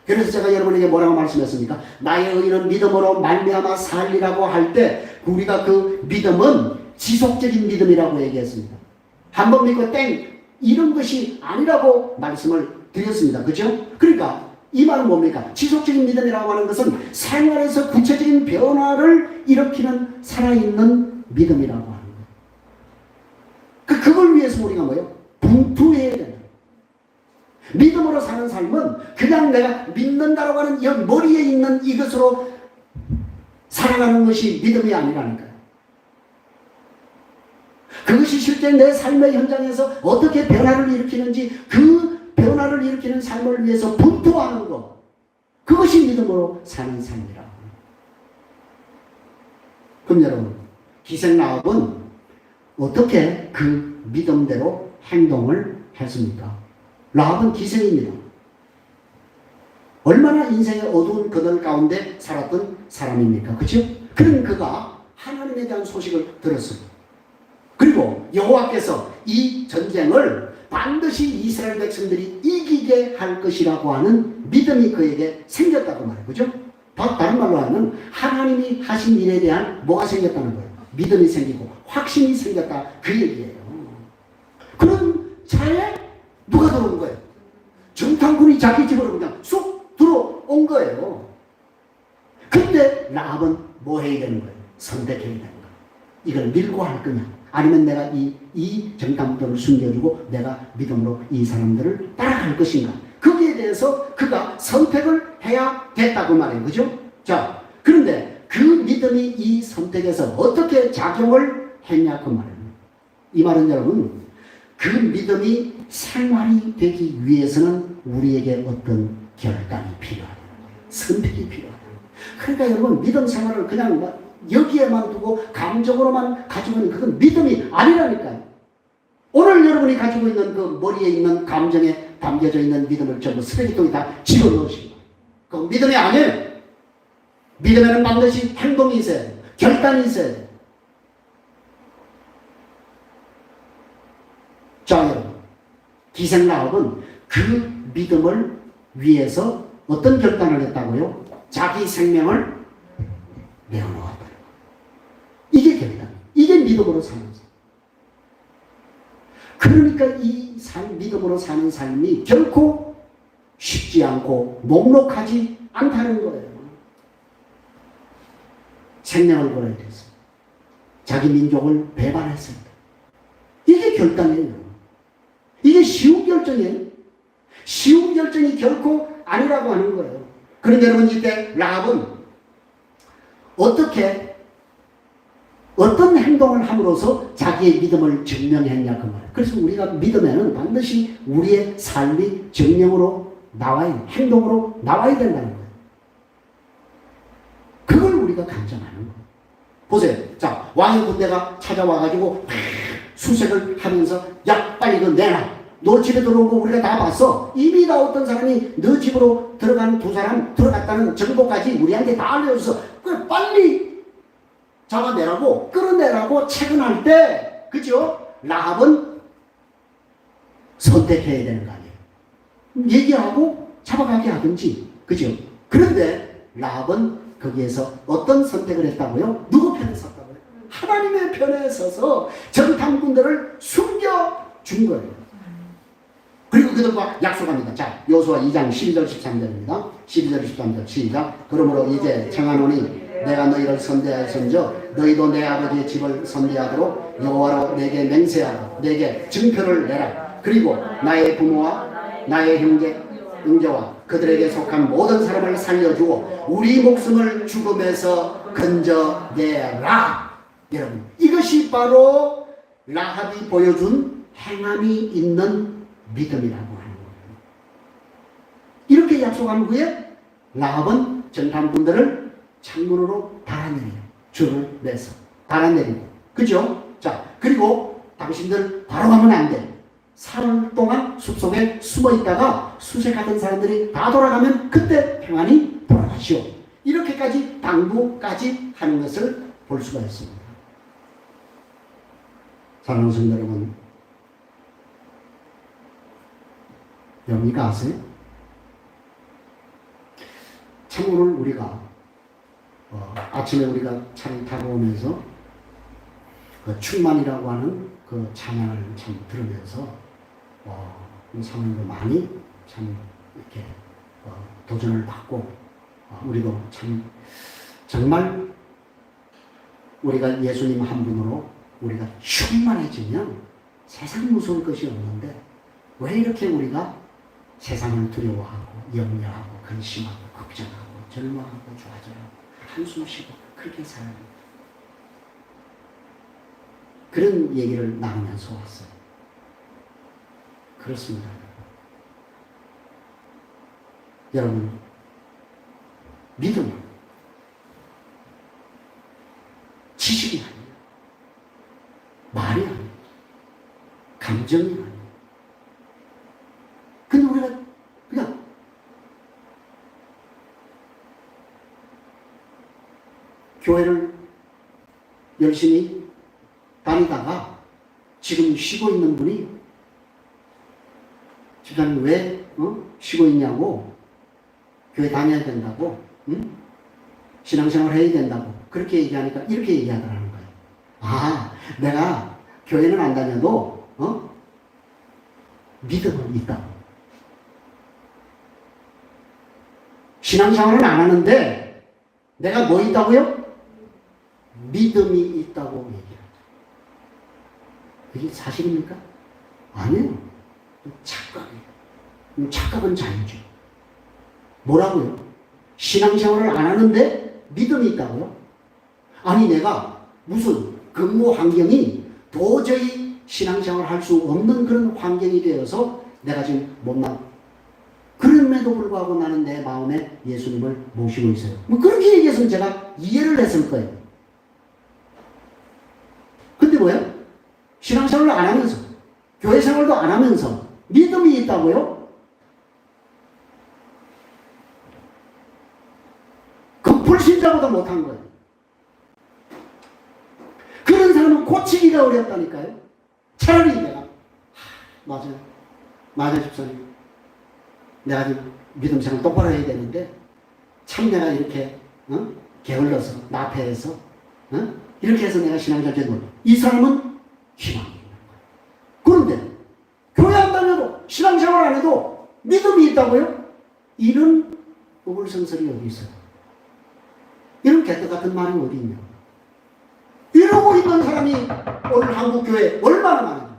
그래서 제가 여러분에게 뭐라고 말씀했습니까? 나의 의는 믿음으로 말미암아 살리라고 할 때 우리가 그 믿음은 지속적인 믿음이라고 얘기했습니다. 한 번 믿고 땡 이런 것이 아니라고 말씀을 드렸습니다. 그렇죠? 그러니까 이 말은 뭡니까? 지속적인 믿음이라고 하는 것은 생활에서 구체적인 변화를 일으키는 살아있는 믿음이라고 하는 거예요. 그걸 위해서 우리가 뭐예요? 분투해야 된다. 믿음으로 사는 삶은 그냥 내가 믿는다라고 하는 이 머리에 있는 이것으로 살아가는 것이 믿음이 아니라니까요. 그것이 실제 내 삶의 현장에서 어떻게 변화를 일으키는지 그 변화를 일으키는 삶을 위해서 분투하는 것, 그것이 믿음으로 사는 삶이라고. 그럼 여러분, 기생 라합은 어떻게 그 믿음대로 행동을 했습니까? 라합은 기생입니다. 얼마나 인생의 어두운 그늘 가운데 살았던 사람입니까? 그렇죠? 그런 그가 하나님에 대한 소식을 들었습니다. 그리고 여호와께서 이 전쟁을 반드시 이스라엘 백성들이 이기게 할 것이라고 하는 믿음이 그에게 생겼다고 말해요. 그죠? 다른 말로 하면 하나님이 하신 일에 대한 뭐가 생겼다는 거예요? 믿음이 생기고 확신이 생겼다 그 얘기예요. 그런 차에 누가 들어온 거예요? 정탐꾼이 자기 집으로 그냥 쑥 들어온 거예요. 근데 라합은 뭐 해야 되는 거예요? 선택해야 되는 거예요. 이걸 밀고 할 거냐? 아니면 내가 이 정탐꾼을 숨겨주고 내가 믿음으로 이 사람들을 따라갈 것인가? 거기에 대해서 그가 선택을 해야 됐다고 말해요. 그죠? 자, 그런데 그 믿음이 이 선택에서 어떻게 작용을 했냐 그 말이에요. 이 말은 여러분, 그 믿음이 생활이 되기 위해서는 우리에게 어떤 결단이 필요하다. 선택이 필요하다. 그러니까 여러분, 믿음 생활을 그냥 여기에만 두고 감정으로만 가지고 있는 그건 믿음이 아니라니까요. 오늘 여러분이 가지고 있는 그 머리에 있는 감정에 담겨져 있는 믿음을 전부 쓰레기통에 다 집어넣으시고, 그건 믿음이 아니에요. 믿음에는 반드시 행동이 있어야 돼요. 결단이 있어야 돼요. 자, 여러분, 기생 라합은 그 믿음을 위해서 어떤 결단을 했다고요? 자기 생명을 내어놓았다. 이게 결단. 이게 믿음으로 사는 삶. 그러니까 이 믿음으로 사는 삶이 결코 쉽지 않고 녹록하지 않다는 거예요. 생명을 걸어야 돼서 자기 민족을 배반했습니다. 이게 결단이에요. 이게 쉬운 결정이에요. 쉬운 결정이 결코 아니라고 하는 거예요. 그런데 여러분, 이때 라합은 어떤 행동을 함으로써 자기의 믿음을 증명했냐 그 말이에요. 그래서 우리가 믿음에는 반드시 우리의 삶이 증명으로 나와야, 행동으로 나와야 된다는 거예요. 그걸 우리가 간증하는 거예요. 보세요. 자, 왕의 군대가 찾아와가지고 수색을 하면서 야, 빨리 이거 내놔. 너 집에 들어온 거 우리가 다 봤어. 이미 다 어떤 사람이 너 집으로 들어간 두 사람 들어갔다는 정보까지 우리한테 다 알려줘서 그걸 빨리 잡아내라고 끌어내라고 체근할 때, 그죠? 라합은 선택해야 되는 거 아니에요. 얘기하고 잡아가게 하든지, 그죠? 그런데 라합은 거기에서 어떤 선택을 했다고요? 누구 편에 섰다고요? 하나님의 편에 서서 정탐꾼들을 숨겨준 거예요. 그리고 그들과 약속합니다. 자, 여호수아 2장 12절 13절입니다. 12절 13절 시작. 그러므로 이제 청하노니 내가 너희를 선대하였은저 너희도 내 아버지의 집을 선대하도록 여호와로 내게 맹세하고 내게 증표를 내라. 그리고 나의 부모와 나의 형제와 그들에게 속한 모든 사람을 살려주고 우리 목숨을 죽음에서 건져내라. 여러분, 이것이 바로 라합이 보여준 행함이 있는 믿음이라고 하는 거예요. 이렇게 약속한 후에 라합은 정탐꾼들을 창문으로 달아내려요. 줄을 내서 달아내리고, 그죠? 자, 그리고 당신들 바로 가면 안 돼. 사흘 동안 숲속에 숨어 있다가 수색하던 사람들이 다 돌아가면 그때 평안히 돌아가시오. 이렇게까지 당부까지 하는 것을 볼 수가 있습니다. 사랑하는 성도 여러분, 여러분이가 아세요? 창문을 우리가 아침에 우리가 차를 타고 오면서 그 충만이라고 하는 그 찬양을 참 들으면서 상황도 많이 참 이렇게 도전을 받고 우리도 참 정말 우리가 예수님 한 분으로 우리가 충만해지면 세상 무서울 것이 없는데 왜 이렇게 우리가 세상을 두려워하고 염려하고 근심하고 걱정하고 절망하고 좌절하고 한숨 쉬고 그렇게 살아요. 그런 얘기를 나누면서 왔어요. 그렇습니다. 여러분, 믿음은 지식이 아니에요. 말이 아니에요. 감정이 아니에요. 교회를 열심히 다니다가 지금 쉬고 있는 분이 집사님 왜 쉬고 있냐고, 교회 다녀야 된다고, 신앙생활 해야 된다고 그렇게 얘기하니까 이렇게 얘기하더라는 거예요. 아, 내가 교회는 안 다녀도 믿음은 있다고. 신앙생활은 안 하는데 내가 뭐 있다고요? 믿음이 있다고 얘기합니다. 이게 사실입니까? 아니에요. 착각이에요. 착각은 자유죠. 뭐라고요? 신앙생활을 안 하는데 믿음이 있다고요? 아니 내가 무슨 근무 환경이 도저히 신앙생활을 할 수 없는 그런 환경이 되어서 내가 지금 못나. 그럼에도 불구하고 나는 내 마음에 예수님을 모시고 있어요. 뭐 그렇게 얘기했으면 제가 이해를 했을 거예요. 근데 뭐예요? 신앙생활을 안 하면서, 교회 생활도 안 하면서 믿음이 있다고요? 그 불신자보다 못한 거예요. 그런 사람은 고치기가 어렵다니까요. 차라리 내가 맞아요 집사님, 내가 지금 믿음 생활 똑바로 해야 되는데 참 내가 이렇게 게을러서 나태해서 이렇게 해서 내가 신앙생활 제대로. 이 사람은 희망이 있는 거예요. 그런데 교회 안 다녀도 신앙생활 안 해도 믿음이 있다고요? 이런 어불성설이 어디 있어요? 이런 개떡 같은 말이 어디 있냐? 이러고 있는 사람이 오늘 한국교회 얼마나 많아요.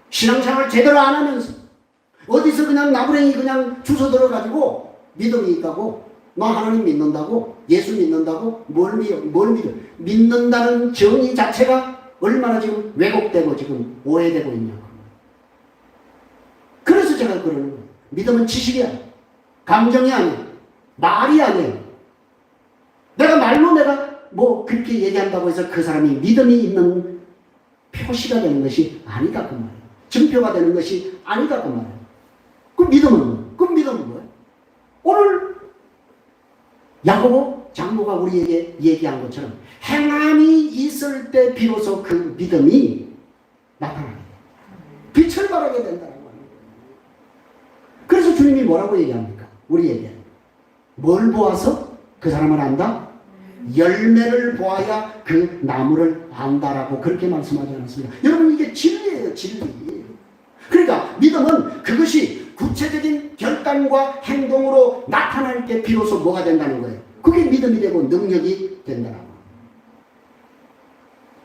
신앙생활 제대로 안 하면서 어디서 그냥 나부랭이 그냥 주워 들어가지고 믿음이 있다고, 너 하나님 믿는다고, 예수 믿는다고, 뭘 믿어? 믿는다는 정의 자체가 얼마나 지금 왜곡되고 지금 오해되고 있냐고. 그래서 제가 그러는 거예요. 믿음은 지식이야. 감정이 아니야. 말이 아니에요. 내가 말로 내가 뭐 그렇게 얘기한다고 해서 그 사람이 믿음이 있는 표시가 되는 것이 아니다 그 말이에요. 증표가 되는 것이 아니다 그 말이에요. 그 믿음은 뭐예요? 오늘 야고보 장로가 우리에게 얘기한 것처럼 행함이 있을 때 비로소 그 믿음이 나타납니다. 빛을 발하게 된다는 거예요. 그래서 주님이 뭐라고 얘기합니까? 우리에게 뭘 보아서 그 사람을 안다? 열매를 보아야 그 나무를 안다라고 그렇게 말씀하지 않았습니다. 여러분 이게 진리예요, 진리. 그러니까 믿음은 그것이 구체적인 결단과 행동으로 나타날 때 비로소 뭐가 된다는 거예요. 그게 믿음이 되고 능력이 된다는 거예요.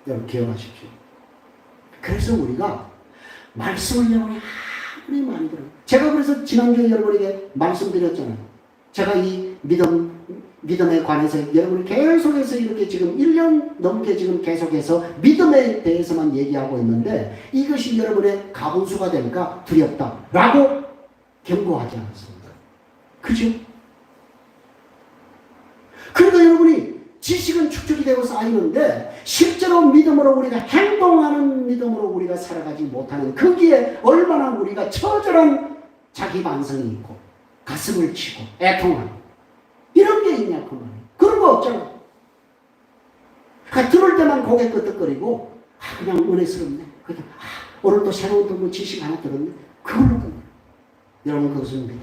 여러분 기억하십시오. 그래서 우리가 말씀을 여러분이 아무리 많이 들어요. 제가 그래서 지난주에 여러분에게 말씀드렸잖아요. 제가 이 믿음에 관해서 여러분이 계속해서 이렇게 지금 1년 넘게 지금 계속해서 믿음에 대해서만 얘기하고 있는데 이것이 여러분의 가분수가 되니까 두렵다라고 경고하지 않았습니다. 그죠? 그러니까 여러분이 지식은 축적이 되고 쌓이는데 실제로 믿음으로 우리가 행동하는 믿음으로 우리가 살아가지 못하는 거기에 얼마나 우리가 처절한 자기 반성이 있고 가슴을 치고 애통하는 이런 게 있냐 그 말이에요. 그런 거 없잖아. 그러니까 들을 때만 고개 끄덕거리고 그냥 은혜스럽네. 그냥 오늘 또 새로운 또 뭐 지식 하나 들었네. 그걸로 끝나. 여러분 그것은 믿음.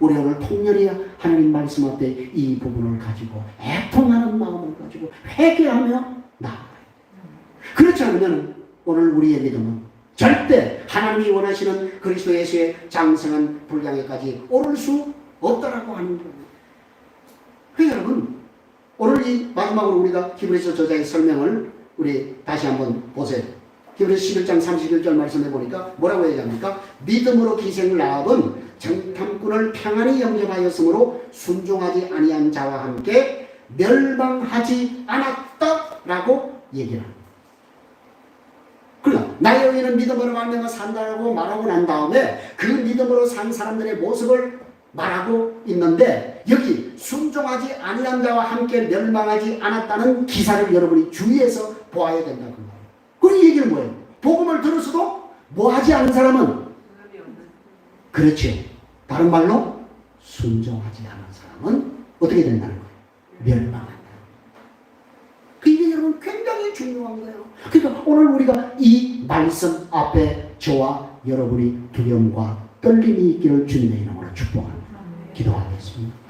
우리 오늘 통렬히 하나님 말씀 앞에 이 부분을 가지고 애통하는 마음을 가지고 회개하며 나아가요. 그렇지 않으면 오늘 우리의 믿음은 절대 하나님이 원하시는 그리스도 예수의 장성한 분량에까지 오를 수 없다라고 하는 거예요. 그래서 여러분 오늘 이 마지막으로 우리가 히브리서 저자의 설명을 우리 다시 한번 보세요. 히브리서 11장 31절 말씀해 보니까 뭐라고 얘기합니까? 믿음으로 기생 라합은 정탐꾼을 평안히 영접하였으므로 순종하지 아니한 자와 함께 멸망하지 않았다라고 얘기를 합니다. 그러나 나의 의인은 믿음으로 말미암아 산다라고 말하고 난 다음에 그 믿음으로 산 사람들의 모습을 말하고 있는데 여기 순종하지 아니한 자와 함께 멸망하지 않았다는 기사를 여러분이 주의해서 보아야 된다고 말이에요. 그 얘기는 뭐예요? 복음을 들었어도 뭐 하지 않은 사람은 그렇죠. 다른 말로 순종하지 않은 사람은 어떻게 된다는 거예요? 멸망한다. 이게 여러분 굉장히 중요한 거예요. 그러니까 오늘 우리가 이 말씀 앞에 저와 여러분이 두려움과 떨림이 있기를 주님의 이름으로 축복합니다. 기도하겠습니다.